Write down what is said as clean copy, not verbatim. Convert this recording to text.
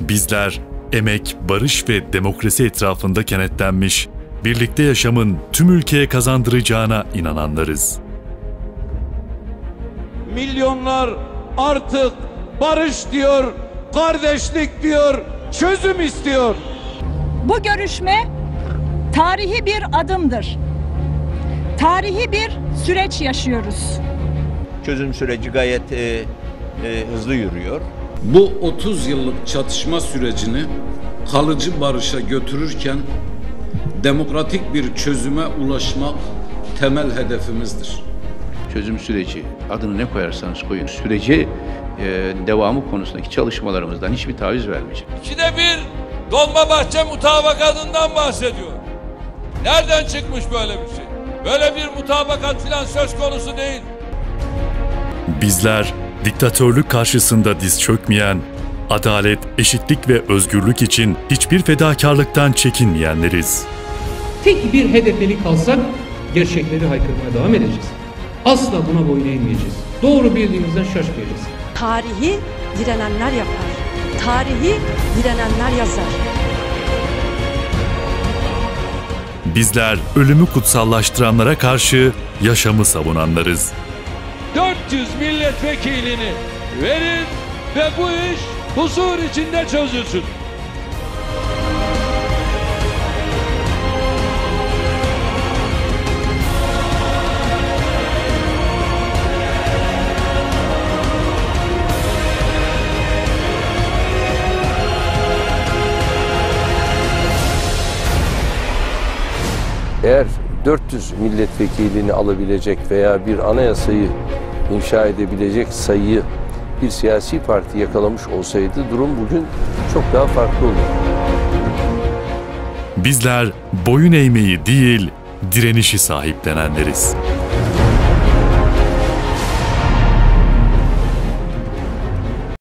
Bizler emek, barış ve demokrasi etrafında kenetlenmiş, birlikte yaşamın tüm ülkeye kazandıracağına inananlarız. Milyonlar artık barış diyor, kardeşlik diyor, çözüm istiyor. Bu görüşme tarihi bir adımdır. Tarihi bir süreç yaşıyoruz. Çözüm süreci gayet hızlı yürüyor. Bu 30 yıllık çatışma sürecini kalıcı barışa götürürken demokratik bir çözüme ulaşmak temel hedefimizdir. Çözüm süreci, adını ne koyarsanız koyun, süreci devamı konusundaki çalışmalarımızdan hiçbir taviz vermeyecek. İkide bir Dolmabahçe mutabakatından bahsediyor. Nereden çıkmış böyle bir şey? Böyle bir mutabakat filan söz konusu değil. Bizler diktatörlük karşısında diz çökmeyen, adalet, eşitlik ve özgürlük için hiçbir fedakarlıktan çekinmeyenleriz. Tek bir hedefe kalsak gerçekleri haykırmaya devam edeceğiz. Asla buna boyun eğmeyeceğiz. Doğru bildiğimizden şaşmayacağız. Tarihi direnenler yapar. Tarihi direnenler yazar. Bizler ölümü kutsallaştıranlara karşı yaşamı savunanlarız. 400 milletvekilini verin ve bu iş huzur içinde çözülsün. Eğer 400 milletvekilini alabilecek veya bir anayasayı inşa edebilecek sayıyı bir siyasi parti yakalamış olsaydı durum bugün çok daha farklı olurdu. Bizler boyun eğmeyi değil, direnişi sahiplenenleriz.